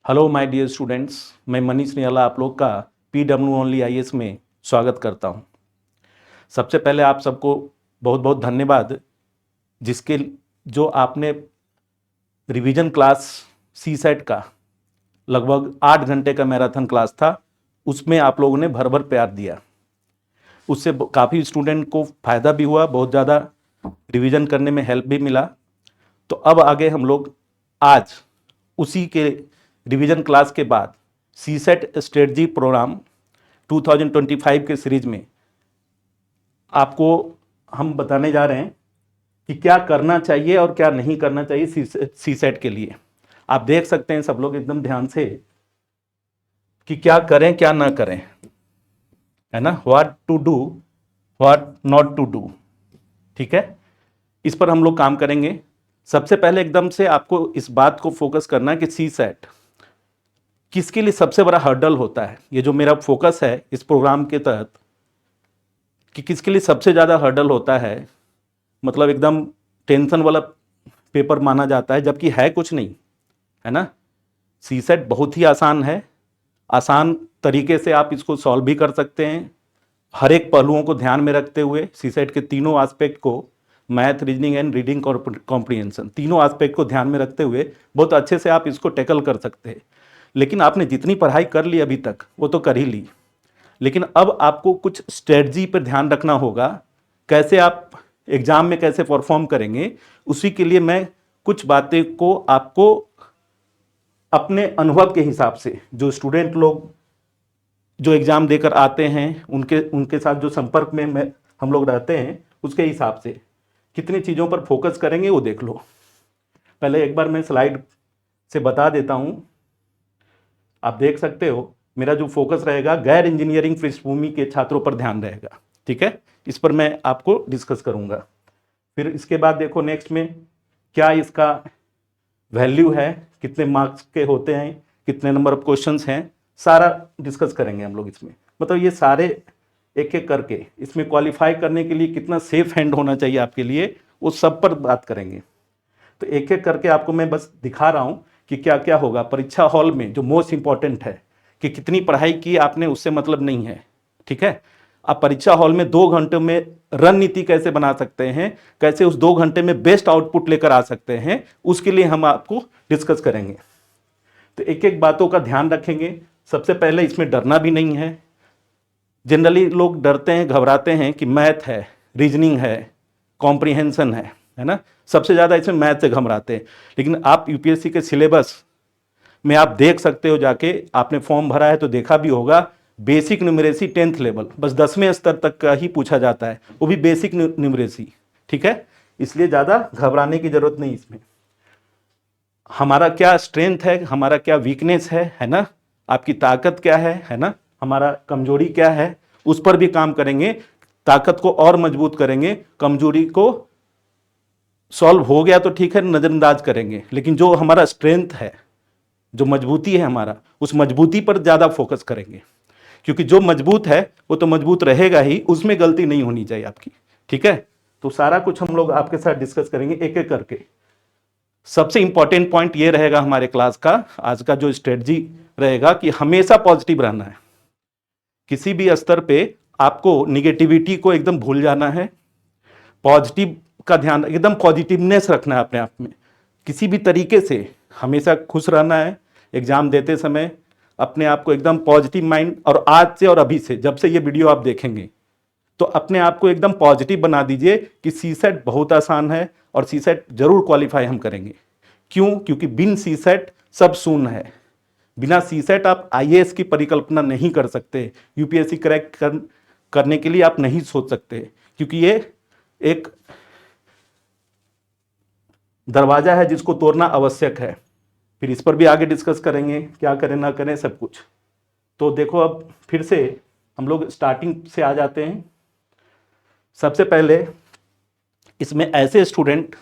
Hello my dear students, मैं मनीष निराला आप लोग का PW ओनली IAS में स्वागत करता हूं। सबसे पहले आप सबको बहुत बहुत धन्यवाद जिसके जो आपने रिवीजन क्लास CSET का लगभग 8 घंटे का मैराथन क्लास था, उसमें आप लोगों ने भर भर प्यार दिया। उससे काफ़ी स्टूडेंट को फ़ायदा भी हुआ, बहुत ज़्यादा रिवीजन करने में हेल्प भी मिला। तो अब आगे हम लोग आज उसी के रिवीजन क्लास के बाद CSET स्ट्रेटजी प्रोग्राम 2025 के सीरीज में आपको हम बताने जा रहे हैं कि क्या करना चाहिए और क्या नहीं करना चाहिए CSET के लिए। आप देख सकते हैं सब लोग एकदम ध्यान से कि क्या करें क्या ना करें, है ना, what to do what not to do. ठीक है, इस पर हम लोग काम करेंगे। सबसे पहले एकदम से आपको इस बात को फोकस करना है कि CSET किसके लिए सबसे बड़ा हर्डल होता है। ये जो मेरा फोकस है इस प्रोग्राम के तहत कि किसके लिए सबसे ज़्यादा हर्डल होता है, मतलब एकदम टेंशन वाला पेपर माना जाता है, जबकि है कुछ नहीं, है ना। CSET बहुत ही आसान है, आसान तरीके से आप इसको सॉल्व भी कर सकते हैं। हर एक पहलुओं को ध्यान में रखते हुए CSET के तीनों एस्पेक्ट को, math, reasoning and reading comprehension, तीनों एस्पेक्ट को ध्यान में रखते हुए बहुत अच्छे से आप इसको टैकल कर सकते हैं। लेकिन आपने जितनी पढ़ाई कर ली अभी तक वो तो कर ही ली, लेकिन अब आपको कुछ स्ट्रेटजी पर ध्यान रखना होगा, कैसे आप एग्जाम में कैसे परफॉर्म करेंगे। उसी के लिए मैं कुछ बातें को आपको अपने अनुभव के हिसाब से, जो स्टूडेंट लोग जो एग्जाम देकर आते हैं उनके साथ जो संपर्क में हम लोग रहते हैं, उसके हिसाब से कितनी चीज़ों पर फोकस करेंगे वो देख लो। पहले एक बार मैं स्लाइड से बता देता हूँ। आप देख सकते हो मेरा जो फोकस रहेगा गैर इंजीनियरिंग पृष्ठभूमि के छात्रों पर ध्यान रहेगा। ठीक है, इस पर मैं आपको डिस्कस करूंगा। फिर इसके बाद देखो नेक्स्ट में क्या इसका वैल्यू है, कितने मार्क्स के होते हैं, कितने नंबर ऑफ क्वेश्चंस हैं, सारा डिस्कस करेंगे हम लोग इसमें। मतलब ये सारे एक एक करके इसमें क्वालिफाई करने के लिए कितना सेफ हैंड होना चाहिए आपके लिए, वो सब पर बात करेंगे। तो एक एक करके आपको मैं बस दिखा रहा हूँ कि क्या क्या होगा परीक्षा हॉल में। जो मोस्ट इंपॉर्टेंट है कि कितनी पढ़ाई की आपने, उससे मतलब नहीं है। ठीक है, आप परीक्षा हॉल में 2 घंटे में रणनीति कैसे बना सकते हैं, कैसे उस 2 घंटे में बेस्ट आउटपुट लेकर आ सकते हैं, उसके लिए हम आपको डिस्कस करेंगे। तो एक एक बातों का ध्यान रखेंगे। सबसे पहले इसमें डरना भी नहीं है। जनरली लोग डरते हैं, घबराते हैं कि मैथ है, रीजनिंग है, कॉम्प्रिहेंशन है ना, सबसे ज़्यादा इसमें मैथ से घबराते हैं। लेकिन आप UPSC के सिलेबस में आप देख सकते हो, जाके आपने फॉर्म भरा है तो देखा भी होगा, बेसिक न्यूमरेसी 10th लेवल, बस 10वें स्तर तक का ही पूछा जाता है, वो भी बेसिक न्यूमरेसी। ठीक है, इसलिए ज़्यादा घबराने की जरूरत नहीं। इसमें हमारा क्या स्ट्रेंथ है, हमारा क्या वीकनेस है ना, आपकी ताकत क्या है ना, हमारा कमजोरी क्या है, उस पर भी काम करेंगे। ताकत को और मजबूत करेंगे, कमजोरी को सॉल्व हो गया तो ठीक है, नजरअंदाज करेंगे, लेकिन जो हमारा स्ट्रेंथ है, जो मजबूती है हमारा, उस मजबूती पर ज़्यादा फोकस करेंगे। क्योंकि जो मजबूत है वो तो मजबूत रहेगा ही, उसमें गलती नहीं होनी चाहिए आपकी। ठीक है, तो सारा कुछ हम लोग आपके साथ डिस्कस करेंगे एक एक करके। सबसे इंपॉर्टेंट पॉइंट ये रहेगा हमारे क्लास का, आज का जो स्ट्रेटजी रहेगा, कि हमेशा पॉजिटिव रहना है। किसी भी स्तर पे आपको निगेटिविटी को एकदम भूल जाना है, पॉजिटिव का ध्यान, एकदम पॉजिटिवनेस रखना है अपने आप में। किसी भी तरीके से हमेशा खुश रहना है। एग्जाम देते समय अपने आप को एकदम पॉजिटिव माइंड, और आज से और अभी से, जब से ये वीडियो आप देखेंगे तो अपने आप को एकदम पॉजिटिव बना दीजिए कि CSET बहुत आसान है और CSET जरूर क्वालिफाई हम करेंगे। क्यों? क्योंकि बिन CSET सब शून्य है। बिना CSET आप IAS की परिकल्पना नहीं कर सकते, UPSC क्रैक करने के लिए आप नहीं सोच सकते, क्योंकि ये एक दरवाजा है जिसको तोड़ना आवश्यक है। फिर इस पर भी आगे डिस्कस करेंगे, क्या करें ना करें सब कुछ। तो देखो अब फिर से हम लोग स्टार्टिंग से आ जाते हैं। सबसे पहले इसमें ऐसे स्टूडेंट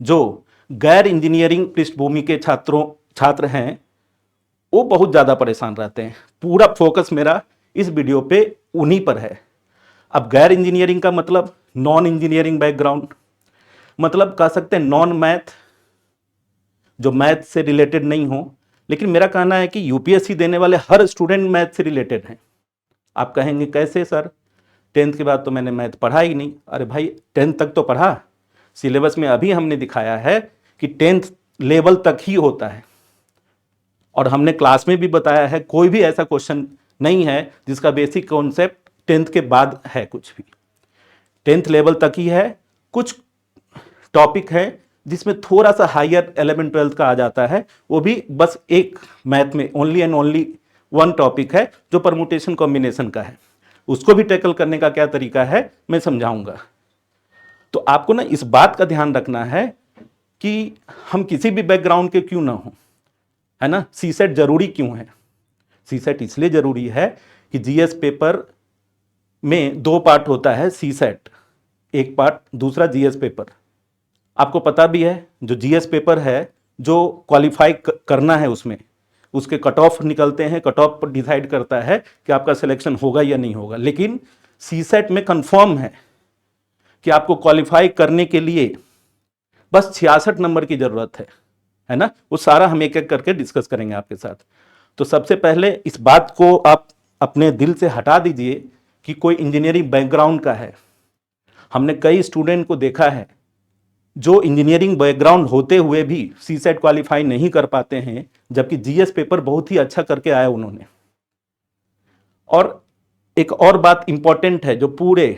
जो गैर इंजीनियरिंग पृष्ठभूमि के छात्र हैं, वो बहुत ज़्यादा परेशान रहते हैं। पूरा फोकस मेरा इस वीडियो पे उन्हीं पर है। अब गैर इंजीनियरिंग का मतलब नॉन इंजीनियरिंग बैकग्राउंड, मतलब कह सकते हैं नॉन मैथ, जो मैथ से रिलेटेड नहीं हो, लेकिन मेरा कहना है कि यूपीएससी देने वाले हर स्टूडेंट मैथ से रिलेटेड हैं। आप कहेंगे कैसे सर, 10th के बाद तो मैंने मैथ पढ़ा ही नहीं। अरे भाई 10th तक तो पढ़ा, सिलेबस में अभी हमने दिखाया है कि 10th लेवल तक ही होता है, और हमने क्लास में भी बताया है कोई भी ऐसा क्वेश्चन नहीं है जिसका बेसिक कॉन्सेप्ट 10th के बाद है। कुछ भी 10th लेवल तक ही है। कुछ टॉपिक है जिसमें थोड़ा सा हायर 11 12th का आ जाता है, वो भी बस एक मैथ में only and only one topic है जो परमुटेशन कॉम्बिनेशन का है। उसको भी टैकल करने का क्या तरीका है मैं समझाऊंगा। तो आपको ना इस बात का ध्यान रखना है कि हम किसी भी बैकग्राउंड के क्यों ना हो, है ना। सीसेट जरूरी क्यों है? सीसेट इसलिए जरूरी है कि जीएस पेपर में 2 पार्ट होता है सीसेट, एक पार्ट, दूसरा जीएस पेपर। आपको पता भी है जो जीएस पेपर है जो क्वालिफाई करना है उसमें उसके कट ऑफ निकलते हैं, कट ऑफ पर डिसाइड करता है कि आपका सिलेक्शन होगा या नहीं होगा। लेकिन सीसेट में कंफर्म है कि आपको क्वालिफाई करने के लिए बस 66 नंबर की जरूरत है ना। वो सारा हम एक एक करके डिस्कस करेंगे आपके साथ। तो सबसे पहले इस बात को आप अपने दिल से हटा दीजिए कि कोई इंजीनियरिंग बैकग्राउंड का है। हमने कई स्टूडेंट को देखा है जो इंजीनियरिंग बैकग्राउंड होते हुए भी सीसेट क्वालिफाई नहीं कर पाते हैं, जबकि जीएस पेपर बहुत ही अच्छा करके आया उन्होंने। और एक और बात इंपॉर्टेंट है जो पूरे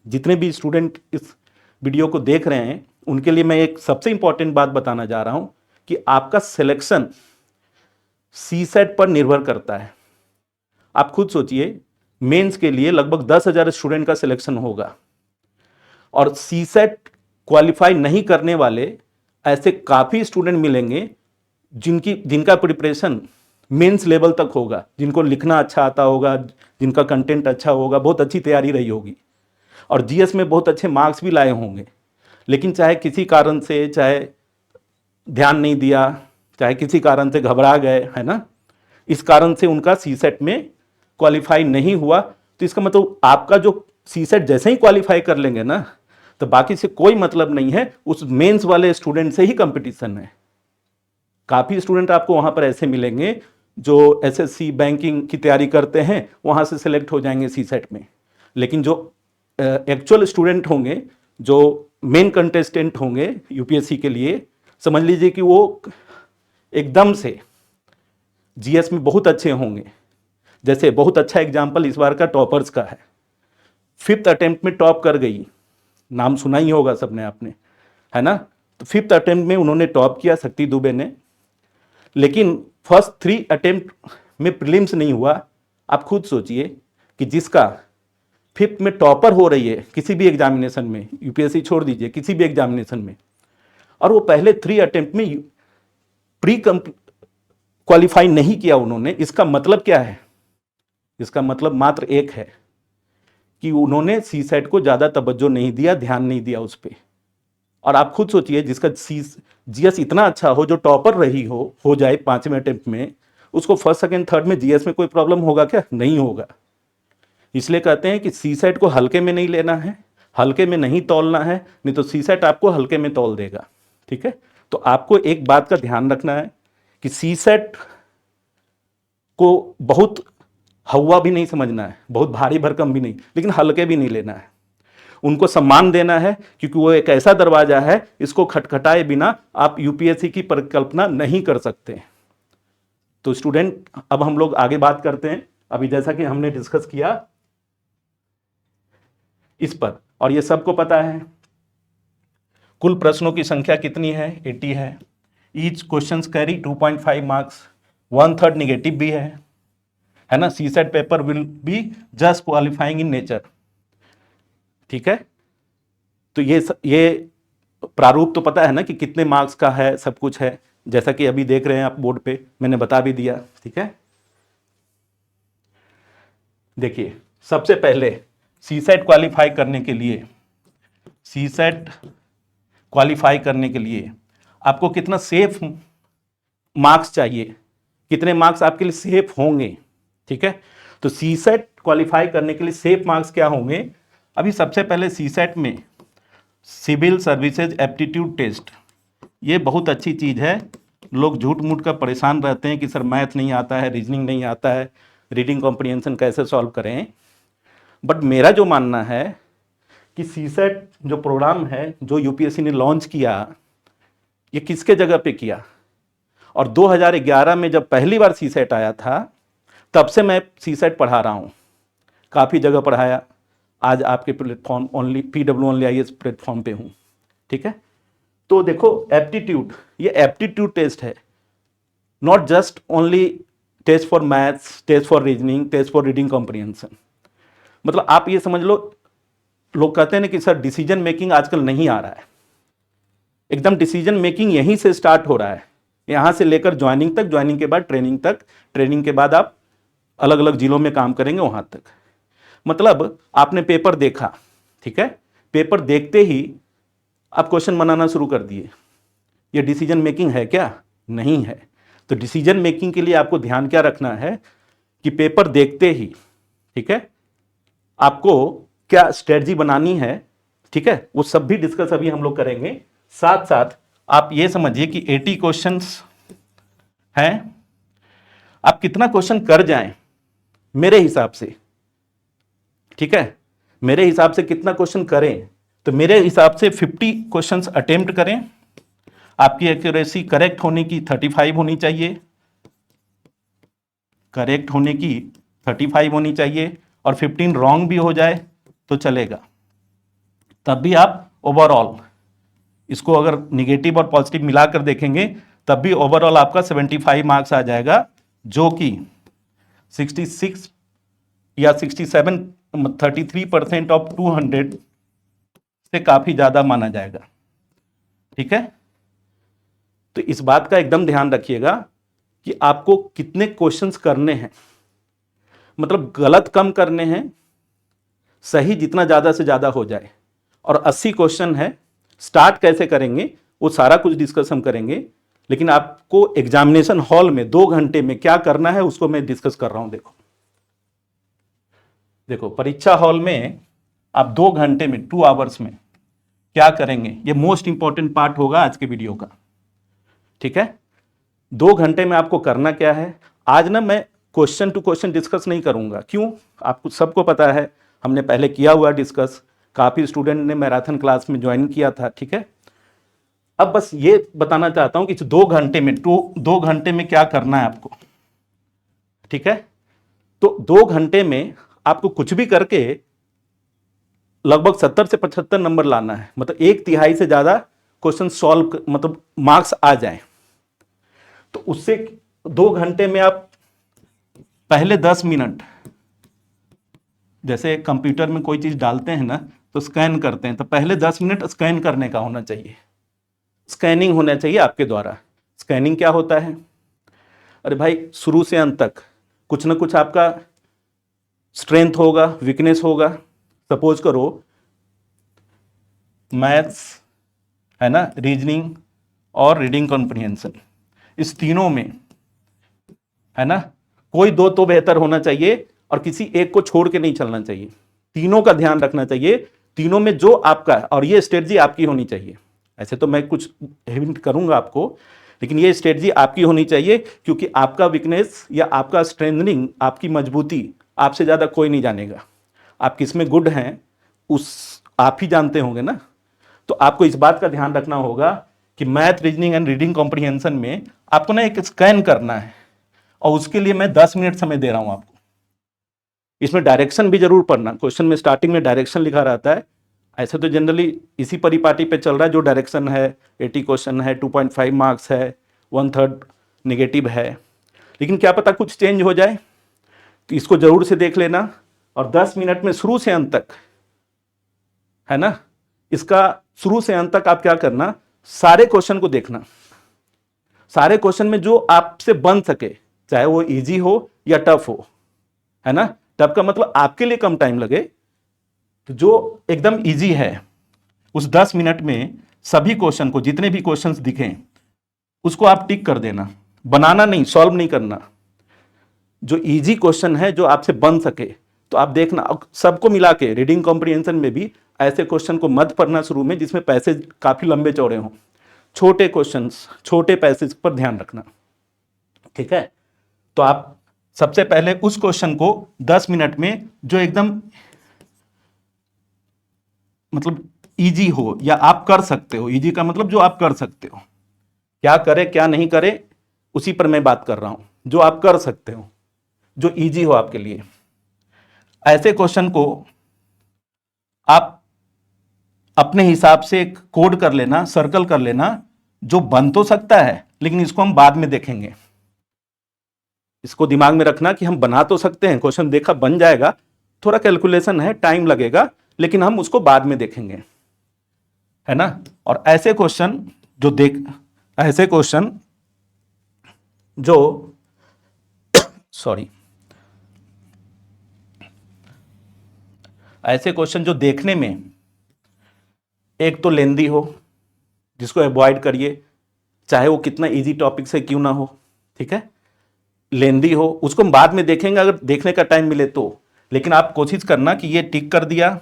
जितने भी स्टूडेंट इस वीडियो को देख रहे हैं उनके लिए मैं एक सबसे इंपॉर्टेंट बात बताना जा रहा हूं कि आपका सिलेक्शन सीसेट पर निर्भर करता है। आप खुद सोचिए, मेंस के लिए लगभग 10,000 स्टूडेंट का सिलेक्शन होगा और सीसेट क्वालिफाई नहीं करने वाले ऐसे काफी स्टूडेंट मिलेंगे जिनका प्रिपरेशन मेंस लेवल तक होगा, जिनको लिखना अच्छा आता होगा, जिनका कंटेंट अच्छा होगा, बहुत अच्छी तैयारी रही होगी और जीएस में बहुत अच्छे मार्क्स भी लाए होंगे। लेकिन चाहे किसी कारण से, चाहे ध्यान नहीं दिया, चाहे किसी कारण से घबरा गए, है ना, इस कारण से उनका सीसेट में क्वालिफाई नहीं हुआ, तो इसका मतलब आपका जो सीसेट जैसे ही क्वालिफाई कर लेंगे ना, तो बाकी से कोई मतलब नहीं है, उस मेंस वाले स्टूडेंट से ही कंपटीशन है। काफी स्टूडेंट आपको वहां पर ऐसे मिलेंगे जो एसएससी बैंकिंग की तैयारी करते हैं, वहां से सिलेक्ट हो जाएंगे सीसेट में। लेकिन जो एक्चुअल स्टूडेंट होंगे, जो मेन कंटेस्टेंट होंगे यूपीएससी के लिए, समझ लीजिए कि वो एकदम से जीएस में बहुत अच्छे होंगे। जैसे बहुत अच्छा एग्जाम्पल इस बार का टॉपर्स का है, 5th अटेम्प्ट में टॉप कर गई, नाम सुना ही होगा सबने आपने, है ना। तो 5th अटेम्प्ट में उन्होंने टॉप किया, शक्ति दुबे ने। लेकिन फर्स्ट 3 अटेम्प्ट में प्रीलिम्स नहीं हुआ। आप खुद सोचिए कि जिसका 5th में टॉपर हो रही है किसी भी एग्जामिनेशन में, यूपीएससी छोड़ दीजिए, किसी भी एग्जामिनेशन में, और वो पहले 3 अटेम्प्ट में प्री क्वालिफाई नहीं किया उन्होंने, इसका मतलब क्या है? इसका मतलब मात्र एक है कि उन्होंने सीसेट को ज्यादा तवज्जो नहीं दिया, ध्यान नहीं दिया उस पर। और आप खुद सोचिए, जिसका जीएस इतना अच्छा हो, जो टॉपर रही हो जाए 5वें अटेम्प्ट में, उसको फर्स्ट सेकंड थर्ड में जीएस में कोई प्रॉब्लम होगा क्या? नहीं होगा। इसलिए कहते हैं कि सीसेट को हल्के में नहीं लेना है, हल्के में नहीं तौलना है, नहीं तो सीसेट आपको हल्के में तौल देगा। ठीक है, तो आपको एक बात का ध्यान रखना है कि सीसेट को बहुत हवा भी नहीं समझना है, बहुत भारी भरकम भी नहीं, लेकिन हल्के भी नहीं लेना है। उनको सम्मान देना है, क्योंकि वो एक ऐसा दरवाजा है, इसको खटखटाए बिना आप यूपीएससी की परिकल्पना नहीं कर सकते। तो स्टूडेंट, अब हम लोग आगे बात करते हैं। अभी जैसा कि हमने डिस्कस किया इस पर, और ये सबको पता है कुल प्रश्नों की संख्या कितनी है? 80 है। Each question carry 2.5 marks, 1/3 negative भी है ना। CSAT paper will be just qualifying in nature. ठीक है, तो ये प्रारूप तो पता है ना कि कितने मार्क्स का है, सब कुछ है, जैसा कि अभी देख रहे हैं आप बोर्ड पे, मैंने बता भी दिया। ठीक है, देखिए सबसे पहले सीसेट क्वालिफाई करने के लिए आपको कितना सेफ मार्क्स चाहिए, कितने मार्क्स आपके लिए सेफ होंगे। ठीक है, तो सीसेट क्वालिफाई करने के लिए सेफ मार्क्स क्या होंगे? अभी सबसे पहले सीसेट में सिविल सर्विसेज एप्टीट्यूड टेस्ट, ये बहुत अच्छी चीज है, लोग झूठ मूठ का परेशान रहते हैं कि सर मैथ नहीं आता है, रीजनिंग नहीं आता है, रीडिंग कॉम्प्रिहेंशन कैसे सॉल्व करें। बट मेरा जो मानना है कि सीसेट जो प्रोग्राम है जो यूपीएससी ने लॉन्च किया, ये किसके जगह पे किया? और 2011 में जब पहली बार सीसेट आया था, तब से मैं सीसेट पढ़ा रहा हूँ, काफ़ी जगह पढ़ाया। आज आपके platform only PW only IAS platform पे हूँ, ठीक है। तो देखो एप्टीट्यूड, ये एप्टीट्यूड टेस्ट है, not just only test for maths, test for reasoning, test for reading comprehension. मतलब आप ये समझ लो, लोग कहते हैं ना कि सर डिसीजन मेकिंग आजकल नहीं आ रहा है। एकदम डिसीजन मेकिंग यहीं से स्टार्ट हो रहा है, यहाँ से लेकर ज्वाइनिंग तक, ज्वाइनिंग के बाद ट्रेनिंग तक, ट्रेनिंग के बाद आप अलग अलग जिलों में काम करेंगे वहाँ तक। मतलब आपने पेपर देखा, ठीक है, पेपर देखते ही आप क्वेश्चन बनाना शुरू कर दिए, ये डिसीजन मेकिंग है क्या? नहीं है। तो डिसीजन मेकिंग के लिए आपको ध्यान क्या रखना है कि पेपर देखते ही, ठीक है, आपको क्या स्ट्रेटजी बनानी है, ठीक है, वो सब भी डिस्कस अभी हम लोग करेंगे। साथ साथ आप ये समझिए कि 80 क्वेश्चंस हैं, आप कितना क्वेश्चन कर जाएं मेरे हिसाब से, ठीक है, मेरे हिसाब से कितना क्वेश्चन करें, तो मेरे हिसाब से 50 क्वेश्चंस अटेम्प्ट करें। आपकी एक्यूरेसी करेक्ट होने की 35 होनी चाहिए, करेक्ट होने की 35 होनी चाहिए, और 15 रॉन्ग भी हो जाए तो चलेगा। तब भी आप ओवरऑल इसको अगर निगेटिव और पॉजिटिव मिलाकर देखेंगे तब भी ओवरऑल आपका 75 मार्क्स आ जाएगा, जो कि 66 या 67 33% ऑफ 200 से काफी ज्यादा माना जाएगा, ठीक है। तो इस बात का एकदम ध्यान रखिएगा कि आपको कितने क्वेश्चंस करने हैं, मतलब गलत कम करने हैं, सही जितना ज्यादा से ज्यादा हो जाए। और 80 क्वेश्चन है, स्टार्ट कैसे करेंगे वो सारा कुछ डिस्कस हम करेंगे, लेकिन आपको एग्जामिनेशन हॉल में 2 घंटे में क्या करना है उसको मैं डिस्कस कर रहा हूं। देखो परीक्षा हॉल में आप 2 घंटे में, 2 आवर्स में क्या करेंगे, ये मोस्ट इंपॉर्टेंट पार्ट होगा आज के वीडियो का, ठीक है। 2 घंटे में आपको करना क्या है, आज ना मैं क्वेश्चन टू क्वेश्चन डिस्कस नहीं करूंगा। क्यों? आपको सबको पता है, हमने पहले किया हुआ डिस्कस, काफी स्टूडेंट ने मैराथन क्लास में ज्वाइन किया था, ठीक है। अब बस ये बताना चाहता हूं कि 2 घंटे में, 2 घंटे में क्या करना है आपको, ठीक है। तो 2 घंटे में आपको कुछ भी करके लगभग 70 से 75 नंबर लाना है, मतलब 1/3 से ज्यादा क्वेश्चन सॉल्व, मतलब मार्क्स आ जाए। तो उससे 2 घंटे में आप पहले 10 मिनट, जैसे कंप्यूटर में कोई चीज डालते हैं ना तो स्कैन करते हैं, तो पहले 10 मिनट स्कैन करने का होना चाहिए, स्कैनिंग होना चाहिए आपके द्वारा। स्कैनिंग क्या होता है? अरे भाई शुरू से अंत तक कुछ ना कुछ आपका स्ट्रेंथ होगा, वीकनेस होगा। सपोज करो मैथ्स है ना, रीजनिंग और रीडिंग कॉम्प्रिहेंशन, इस तीनों में है ना कोई 2 तो बेहतर होना चाहिए और किसी एक को छोड़ के नहीं चलना चाहिए, तीनों का ध्यान रखना चाहिए। तीनों में जो आपका, और ये स्ट्रेटजी आपकी होनी चाहिए। ऐसे तो मैं कुछ हिंट करूंगा आपको, लेकिन ये स्ट्रेटजी आपकी होनी चाहिए, क्योंकि आपका वीकनेस या आपका स्ट्रेंथनिंग, आपकी मजबूती आपसे ज्यादा कोई नहीं जानेगा। आप किसमें गुड हैं उस आप ही जानते होंगे ना। तो आपको इस बात का ध्यान रखना होगा कि math, reasoning and reading comprehension में आपको ना एक स्कैन करना है, और उसके लिए मैं 10 मिनट समय दे रहा हूं आपको। इसमें डायरेक्शन भी जरूर पढ़ना, क्वेश्चन में स्टार्टिंग में डायरेक्शन लिखा रहता है। ऐसे तो जनरली इसी परिपाटी पे चल रहा है, जो डायरेक्शन है 80 क्वेश्चन है, 2.5 मार्क्स है, 1/3 नेगेटिव है। लेकिन क्या पता कुछ चेंज हो जाए, तो इसको जरूर से देख लेना। और 10 मिनट में शुरू से अंत तक, है ना, इसका शुरू से अंत तक आप क्या करना, सारे क्वेश्चन को देखना। सारे क्वेश्चन में जो आपसे बन सके, चाहे वो इजी हो या टफ हो, है ना। टफ का मतलब आपके लिए कम टाइम लगे, तो जो एकदम इजी है उस 10 मिनट में सभी क्वेश्चन को, जितने भी क्वेश्चंस दिखें उसको आप टिक कर देना। बनाना नहीं, सॉल्व नहीं करना। जो इजी क्वेश्चन है, जो आपसे बन सके, तो आप देखना। सबको मिला के रीडिंग कॉम्प्रिहेंशन में भी ऐसे क्वेश्चन को मत पढ़ना शुरू में जिसमें पैसेज काफी लंबे चौड़े हों। छोटे क्वेश्चंस, छोटे पैसेज पर ध्यान रखना, ठीक है। तो आप सबसे पहले उस क्वेश्चन को 10 मिनट में जो एकदम मतलब इजी हो या आप कर सकते हो, इजी का मतलब जो आप कर सकते हो, क्या करें क्या नहीं करें उसी पर मैं बात कर रहा हूं, जो आप कर सकते हो, जो इजी हो आपके लिए, ऐसे क्वेश्चन को आप अपने हिसाब से एक कोड कर लेना, सर्कल कर लेना, जो बन तो सकता है लेकिन इसको हम बाद में देखेंगे। इसको दिमाग में रखना कि हम बना तो सकते हैं, क्वेश्चन देखा बन जाएगा, थोड़ा कैलकुलेशन है, टाइम लगेगा, लेकिन हम उसको बाद में देखेंगे, है ना। और ऐसे क्वेश्चन जो सॉरी ऐसे क्वेश्चन जो देखने में एक तो लेंदी हो, जिसको अवॉइड करिए, चाहे वो कितना इजी टॉपिक से क्यों ना हो, ठीक है। लेंदी हो उसको हम बाद में देखेंगे अगर देखने का टाइम मिले तो, लेकिन आप कोशिश करना कि ये टिक कर दिया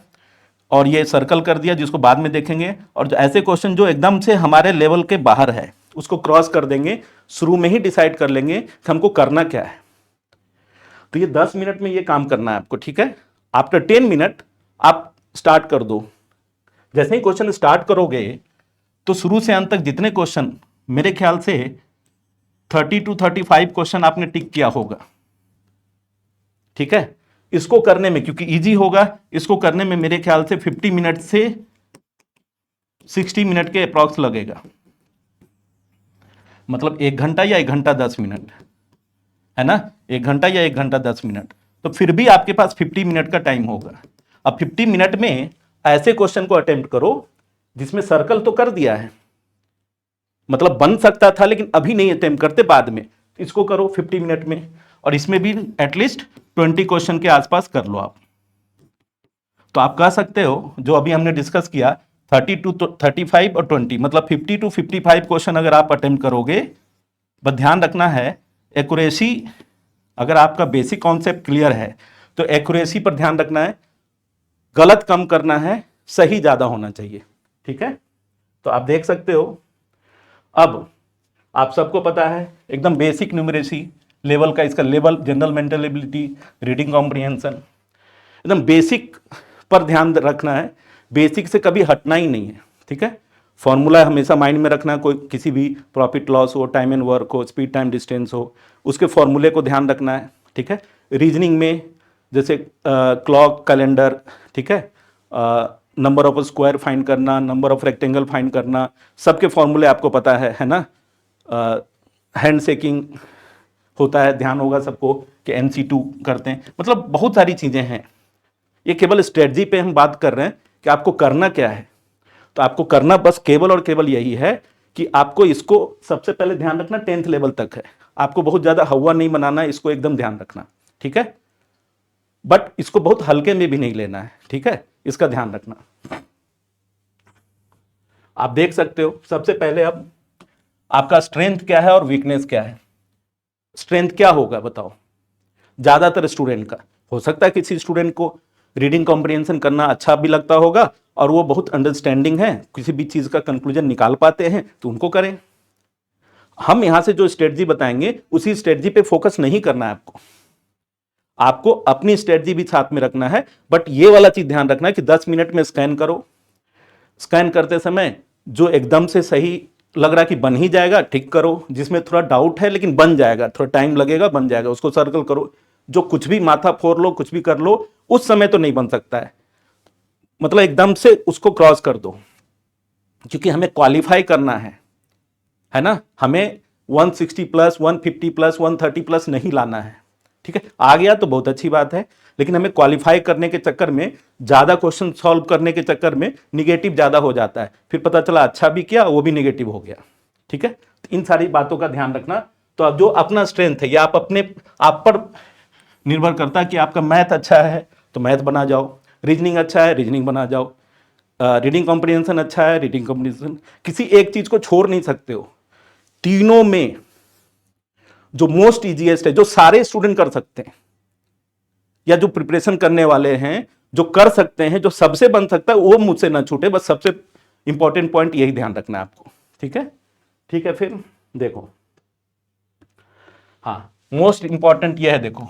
और ये सर्कल कर दिया जिसको बाद में देखेंगे, और जो ऐसे क्वेश्चन जो एकदम से हमारे लेवल के बाहर है उसको क्रॉस कर देंगे, शुरू में ही डिसाइड कर लेंगे कि हमको करना क्या है। तो ये 10 मिनट में ये काम करना है आपको, ठीक है। आफ्टर 10 मिनट आप स्टार्ट कर दो। जैसे ही क्वेश्चन स्टार्ट करोगे तो शुरू से अंत तक जितने क्वेश्चन, मेरे ख्याल से 30 to 35 क्वेश्चन आपने टिक किया होगा, ठीक है। इसको करने में, क्योंकि इजी होगा, इसको करने में मेरे ख्याल से 50 मिनट से 60 मिनट के अप्रॉक्स लगेगा, मतलब 1 घंटा या 1 घंटा 10 मिनट, है ना, 1 घंटा या 1 घंटा 10 मिनट। तो फिर भी आपके पास 50 मिनट का टाइम होगा। अब 50 मिनट में ऐसे क्वेश्चन को अटेम्प्ट करो जिसमें सर्कल तो कर दिया है, मतलब बन सकता था लेकिन अभी नहीं अटेम्प्ट करते, बाद में, इसको करो 50 मिनट में, और इसमें भी एटलीस्ट 20 क्वेश्चन के आसपास कर लो आप। तो आप कह सकते हो जो अभी हमने डिस्कस किया 30 to 35 और 20, मतलब 50 to 55 क्वेश्चन अगर आप अटेम्प्ट करोगे। बस ध्यान रखना है एक्यूरेसी, अगर आपका बेसिक कॉन्सेप्ट क्लियर है तो एक्यूरेसी पर ध्यान रखना है, गलत कम करना है, सही ज्यादा होना चाहिए, ठीक है। तो आप देख सकते हो, अब आप सबको पता है एकदम बेसिक न्यूमरेसी लेवल का, इसका level general mental ability, reading comprehension, एकदम बेसिक पर ध्यान रखना है, बेसिक से कभी हटना ही नहीं है, ठीक है। फॉर्मूला हमेशा माइंड में रखना, कोई किसी भी प्रॉफिट लॉस हो, टाइम एंड वर्क हो, स्पीड टाइम डिस्टेंस हो, उसके फॉर्मूले को ध्यान रखना है, ठीक है। रीजनिंग में जैसे क्लॉक, कैलेंडर, ठीक है, नंबर ऑफ स्क्वायर फाइंड करना, नंबर ऑफ रेक्टेंगल फाइंड करना, सबके फॉर्मूले आपको पता है ना। हैंड शेकिंग होता है, ध्यान होगा सबको कि NC2 करते हैं, मतलब बहुत सारी चीज़ें हैं। ये केवल स्ट्रेटजी पे हम बात कर रहे हैं कि आपको करना क्या है। तो आपको करना बस केवल और केवल यही है कि आपको इसको सबसे पहले ध्यान रखना 10th लेवल तक है, आपको बहुत ज़्यादा हवा नहीं बनाना, इसको एकदम ध्यान रखना, ठीक है। बट इसको बहुत हल्के में भी नहीं लेना है, ठीक है, इसका ध्यान रखना। आप देख सकते हो सबसे पहले अब आपका स्ट्रेंथ क्या है और वीकनेस क्या है। स्ट्रेंथ क्या होगा बताओ। ज्यादातर स्टूडेंट का हो सकता है किसी स्टूडेंट को रीडिंग कॉम्प्रिहेंशन करना अच्छा भी लगता होगा और वो बहुत अंडरस्टैंडिंग है, किसी भी चीज का कंक्लूजन निकाल पाते हैं, तो उनको करें। हम यहां से जो स्ट्रेटजी बताएंगे उसी स्ट्रेटजी पे फोकस नहीं करना है आपको, आपको अपनी स्ट्रेटजी भी साथ में रखना है। बट ये वाला चीज ध्यान रखना है कि 10 मिनट में स्कैन करो, स्कैन करते समय जो एकदम से सही लग रहा कि बन ही जाएगा ठीक करो, जिसमें थोड़ा डाउट है लेकिन बन जाएगा, थोड़ा टाइम लगेगा, बन जाएगा, उसको सर्कल करो। जो कुछ भी माथा फोड़ लो, कुछ भी कर लो, उस समय तो नहीं बन सकता है, मतलब एकदम से उसको क्रॉस कर दो, क्योंकि हमें क्वालिफाई करना है ना। हमें 160 प्लस, 150 प्लस, 130 प्लस नहीं लाना है, ठीक है। आ गया तो बहुत अच्छी बात है, लेकिन हमें क्वालिफाई करने के चक्कर में, ज्यादा क्वेश्चन सॉल्व करने के चक्कर में निगेटिव ज्यादा हो जाता है, फिर पता चला अच्छा भी किया वो भी निगेटिव हो गया, ठीक है। तो इन सारी बातों का ध्यान रखना। तो अब जो अपना स्ट्रेंथ है, या आप पर निर्भर करता है कि आपका मैथ अच्छा है तो मैथ बना जाओ, रीजनिंग अच्छा है रीजनिंग बना जाओ, रीडिंग कॉम्प्रिहेंशन अच्छा है रीडिंग कॉम्प्रिहेंशन, किसी एक चीज को छोड़ नहीं सकते हो। तीनों में जो मोस्ट इजीएस्ट है, जो सारे स्टूडेंट कर सकते हैं, या जो प्रिपरेशन करने वाले हैं जो कर सकते हैं, जो सबसे बन सकता है, वो मुझसे ना छूटे। बस सबसे इंपॉर्टेंट पॉइंट यही ध्यान रखना है आपको, ठीक है। ठीक है, फिर देखो, हाँ मोस्ट इंपॉर्टेंट यह है, देखो,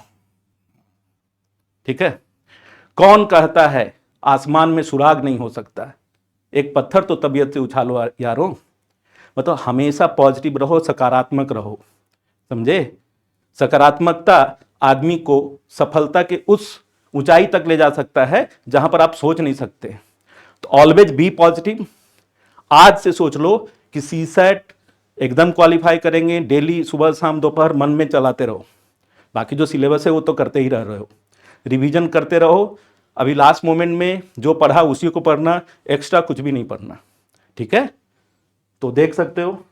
ठीक है, कौन कहता है आसमान में सुराग नहीं हो सकता? एक पत्थर तो तबीयत से उछालो यारो। मतलब हमेशा पॉजिटिव रहो, सकारात्मक रहो, समझे? सकारात्मकता आदमी को सफलता के उस ऊंचाई तक ले जा सकता है जहां पर आप सोच नहीं सकते। तो ऑलवेज बी पॉजिटिव। आज से सोच लो कि सीसेट एकदम क्वालिफाई करेंगे, डेली सुबह शाम दोपहर मन में चलाते रहो। बाकी जो सिलेबस है वो तो करते ही रह रहे हो, रिवीजन करते रहो। अभी लास्ट मोमेंट में जो पढ़ा उसी को पढ़ना, एक्स्ट्रा कुछ भी नहीं पढ़ना, ठीक है? तो देख सकते हो,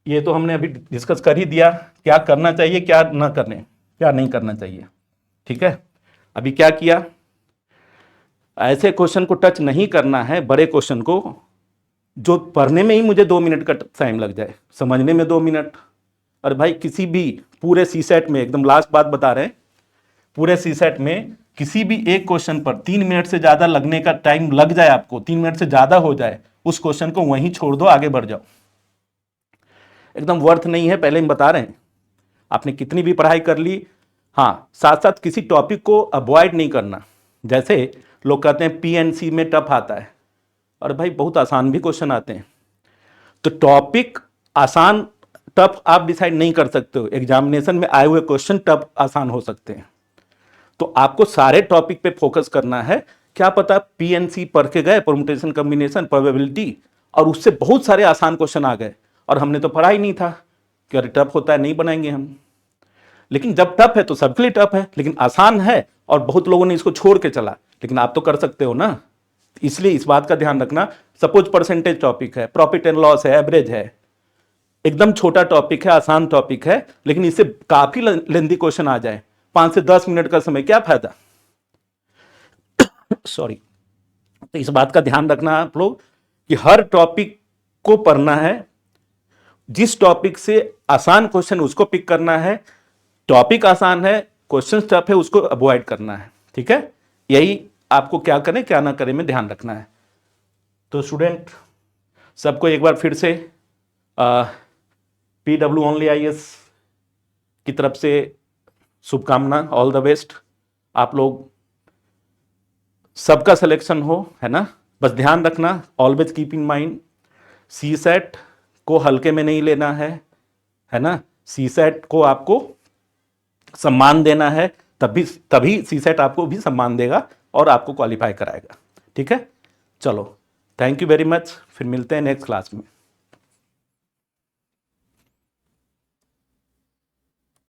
ये तो हमने अभी डिस्कस कर ही दिया, क्या करना चाहिए, क्या ना करने, क्या नहीं करना चाहिए, ठीक है? अभी क्या किया, ऐसे क्वेश्चन को टच नहीं करना है, बड़े क्वेश्चन को, जो पढ़ने में ही मुझे 2 मिनट का टाइम लग जाए, समझने में 2 मिनट। अरे भाई किसी भी पूरे सीसेट में, एकदम लास्ट बात बता रहे हैं, पूरे सीसेट में किसी भी एक क्वेश्चन पर 3 मिनट से ज्यादा लगने का टाइम लग जाए, आपको 3 मिनट से ज्यादा हो जाए, उस क्वेश्चन को वहीं छोड़ दो, आगे बढ़ जाओ, एकदम वर्थ नहीं है। पहले हम बता रहे हैं, आपने कितनी भी पढ़ाई कर ली, हाँ साथ साथ किसी टॉपिक को अवॉइड नहीं करना। जैसे लोग कहते हैं पीएनसी में टफ आता है, और भाई बहुत आसान भी क्वेश्चन आते हैं। तो टॉपिक आसान टफ आप डिसाइड नहीं कर सकते हो, एग्जामिनेशन में आए हुए क्वेश्चन टफ आसान हो सकते हैं। तो आपको सारे टॉपिक पे फोकस करना है। क्या पता पीएनसी पढ़ के गए, परम्यूटेशन कॉम्बिनेशन प्रोबेबिलिटी, और उससे बहुत सारे आसान क्वेश्चन आ गए, और हमने तो पढ़ा ही नहीं था कि अरे टफ होता है, नहीं बनाएंगे हम। लेकिन जब टफ है तो सबके लिए टफ है, लेकिन आसान है और बहुत लोगों ने इसको छोड़ के चला, लेकिन आप तो कर सकते हो ना। इसलिए इस बात का ध्यान रखना। सपोज परसेंटेज टॉपिक है, प्रॉफिट एंड लॉस है, एवरेज है, एकदम छोटा टॉपिक है, आसान टॉपिक है, लेकिन इससे काफी लेंथी क्वेश्चन आ जाए, 5 से 10 मिनट का समय, क्या फायदा? सॉरी। तो इस बात का ध्यान रखना आप लोग कि हर टॉपिक को पढ़ना है, जिस टॉपिक से आसान क्वेश्चन उसको पिक करना है, टॉपिक आसान है, क्वेश्चन टफ है, उसको अवॉइड करना है, ठीक है? यही आपको क्या करें क्या ना करें में ध्यान रखना है। तो स्टूडेंट सबको एक बार फिर से PW ओनली IAS की तरफ से शुभकामना, ऑल द बेस्ट। आप लोग सबका सिलेक्शन हो, है ना? बस ध्यान रखना, always keep in mind, CSAT को हल्के में नहीं लेना है ना? सीसेट को आपको सम्मान देना है, तभी सीसेट आपको भी सम्मान देगा और आपको क्वालिफाई कराएगा, ठीक है? चलो, थैंक यू वेरी मच, फिर मिलते हैं नेक्स्ट क्लास में।